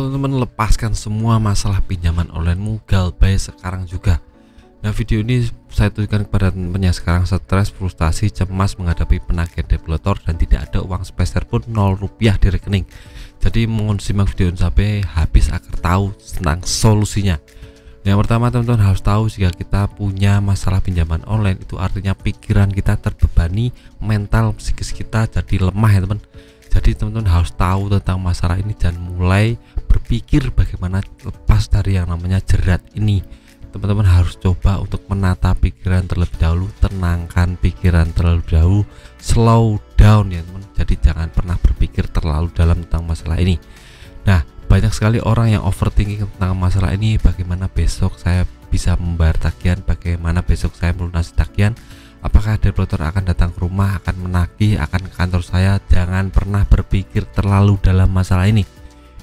teman-teman, lepaskan semua masalah pinjaman onlinemu Galbay sekarang juga. Nah, video ini saya tujukan kepada teman-teman yang sekarang stres, frustasi, cemas menghadapi penagihan debt collector dan tidak ada uang sepeser pun, 0 rupiah di rekening. Jadi mohon simak video ini sampai habis agar tahu tentang solusinya. Yang pertama, teman-teman harus tahu jika kita punya masalah pinjaman online itu artinya pikiran kita terbebani, mental psikis kita jadi lemah ya teman. Jadi teman-teman harus tahu tentang masalah ini dan mulai berpikir bagaimana lepas dari yang namanya jerat ini. Teman-teman harus coba untuk menata pikiran terlebih dahulu, tenangkan pikiran terlebih dahulu, slow down ya teman. Jadi jangan pernah berpikir terlalu dalam tentang masalah ini. Nah, banyak sekali orang yang overthinking tentang masalah ini, bagaimana besok saya bisa membayar tagihan, bagaimana besok saya melunasi tagihan, apakah debt collector akan datang ke rumah, akan menagih, akan ke kantor saya. Jangan pernah berpikir terlalu dalam masalah ini.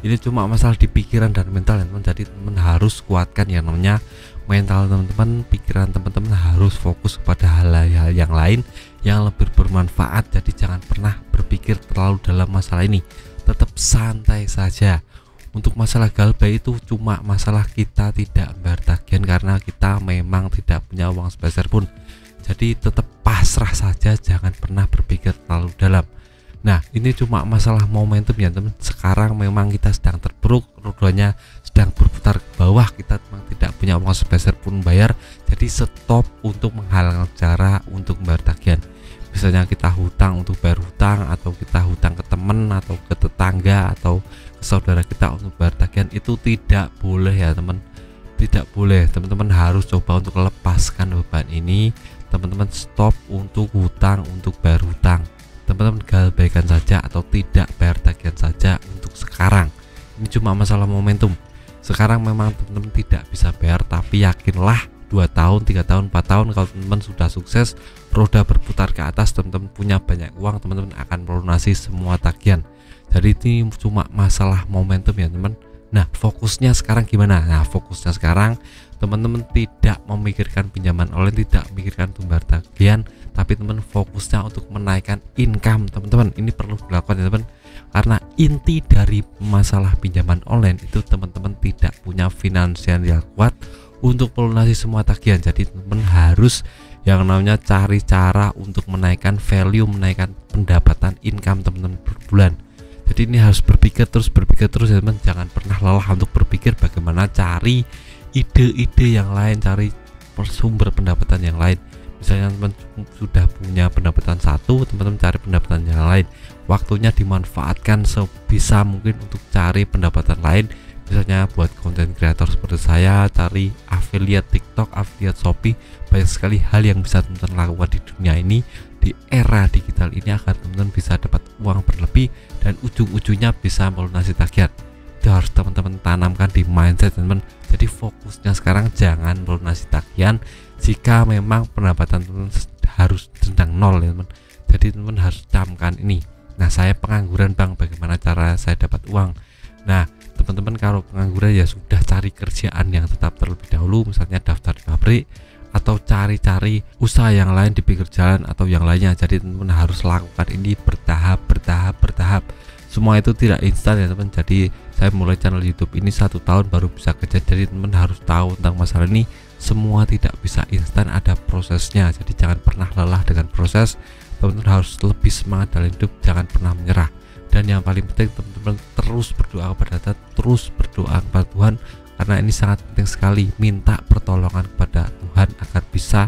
Ini cuma masalah di pikiran dan mental teman-teman. Jadi teman harus kuatkan yang namanya mental teman-teman, pikiran teman-teman harus fokus kepada hal-hal yang lain yang lebih bermanfaat. Jadi jangan pernah berpikir terlalu dalam masalah ini, tetap santai saja. Untuk masalah Galbay itu cuma masalah kita tidak bayar tagihan karena kita memang tidak punya uang sepeser pun. Jadi tetap pasrah saja, jangan pernah berpikir terlalu dalam. Nah, ini cuma masalah momentum ya teman. Sekarang memang kita sedang terpuruk, rodanya sedang berputar ke bawah, kita memang tidak punya uang sepeser pun bayar. Jadi stop untuk menghalang cara untuk membayar tagihan. Misalnya kita hutang untuk bayar hutang, atau kita hutang ke teman atau ke tetangga atau ke saudara kita untuk bayar tagihan, itu tidak boleh ya teman. Tidak boleh. Teman-teman harus coba untuk lepaskan beban ini. Teman-teman stop untuk hutang, untuk bayar hutang. Teman-teman galbaikan saja atau tidak bayar tagihan saja untuk sekarang. Ini cuma masalah momentum. Sekarang memang teman-teman tidak bisa bayar, tapi yakinlah 2 tahun, 3 tahun, 4 tahun kalau teman-teman sudah sukses, roda berputar ke atas, teman-teman punya banyak uang, teman-teman akan melunasi semua tagihan. Jadi ini cuma masalah momentum ya teman. Nah, fokusnya sekarang gimana? Nah, fokusnya sekarang teman-teman tidak memikirkan pinjaman online, tidak memikirkan membayar tagihan, tapi teman fokusnya untuk menaikkan income teman-teman. Ini perlu dilakukan ya teman, karena inti dari masalah pinjaman online itu teman-teman tidak punya finansial yang kuat untuk melunasi semua tagihan. Jadi teman-teman harus yang namanya cari cara untuk menaikkan value, menaikkan pendapatan income teman-teman per bulan. Jadi ini harus berpikir terus ya teman, jangan pernah lelah untuk berpikir bagaimana cari ide-ide yang lain, cari sumber pendapatan yang lain. Misalnya teman sudah punya pendapatan satu, teman-teman cari pendapatan yang lain. Waktunya dimanfaatkan sebisa mungkin untuk cari pendapatan lain. Misalnya buat konten kreator seperti saya, cari affiliate TikTok, affiliate Shopee. Banyak sekali hal yang bisa teman-teman lakukan di dunia ini, di era digital ini, agar teman-teman bisa dapat uang berlebih dan ujung-ujungnya bisa melunasi tagihan. Itu harus teman-teman tanamkan di mindset teman-teman. Jadi fokusnya sekarang jangan melunasi tagihan jika memang pendapatan teman-teman harus sedang nol ya teman. Jadi teman-teman harus camkan ini. Nah, saya pengangguran bang, bagaimana cara saya dapat uang? Nah, teman-teman kalau pengangguran ya sudah cari kerjaan yang tetap terlebih dahulu, misalnya daftar di pabrik atau cari-cari usaha yang lain di pinggir jalan atau yang lainnya. Jadi teman-teman harus lakukan ini bertahap. Semua itu tidak instan ya teman. Jadi saya mulai channel YouTube ini 1 tahun baru bisa kerja. Jadi teman harus tahu tentang masalah ini. Semua tidak bisa instan, ada prosesnya. Jadi jangan pernah lelah dengan proses. Teman-teman harus lebih semangat dalam hidup, jangan pernah menyerah. Dan yang paling penting teman-teman terus berdoa kepada Tuhan, terus berdoa kepada Tuhan, karena ini sangat penting sekali. Minta pertolongan kepada Tuhan agar bisa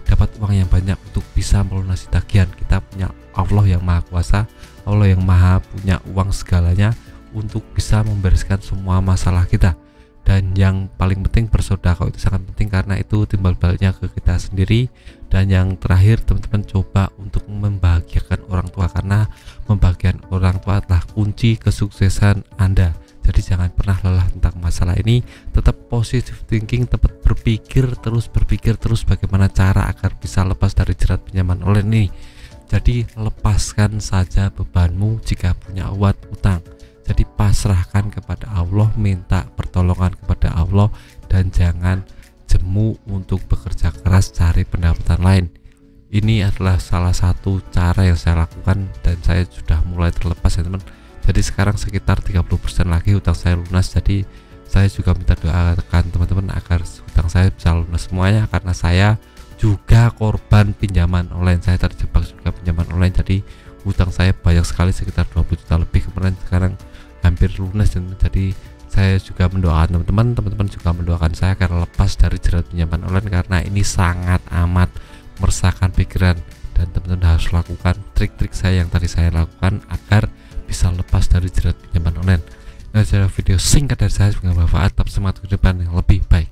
dapat uang yang banyak untuk bisa melunasi tagihan. Kita punya Allah yang Maha Kuasa, Allah yang Maha punya uang segalanya untuk bisa membereskan semua masalah kita. Dan yang paling penting bersedekah itu sangat penting, karena itu timbal baliknya ke kita sendiri. Dan yang terakhir teman-teman coba untuk membahagiakan orang tua, karena membahagiakan orang tua adalah kunci kesuksesan Anda. Jadi jangan pernah lelah tentang masalah ini, tetap positive thinking, tetap berpikir terus bagaimana cara agar bisa lepas dari jerat pinjaman online ini. Jadi lepaskan saja bebanmu jika punya utang. Jadi pasrahkan kepada Allah, minta pertolongan kepada Allah, dan jangan jemu untuk bekerja keras cari pendapatan lain. Ini adalah salah satu cara yang saya lakukan dan saya sudah mulai terlepas ya teman. Jadi sekarang sekitar 30% lagi hutang saya lunas. Jadi saya juga minta doakan teman-teman agar hutang saya bisa lunas semuanya, karena saya juga korban pinjaman online. Saya terjebak juga pinjaman online, jadi hutang saya banyak sekali, sekitar 20 juta lebih kemarin, sekarang hampir lunas. Dan jadi saya juga mendoakan teman-teman juga mendoakan saya agar lepas dari jerat pinjaman online, karena ini sangat amat meresahkan pikiran. Dan teman-teman harus lakukan trik-trik saya yang tadi saya lakukan agar bisa lepas dari jerat pinjaman online. Nah, video singkat dari saya, semoga bermanfaat. Tetap semangat ke depan yang lebih baik.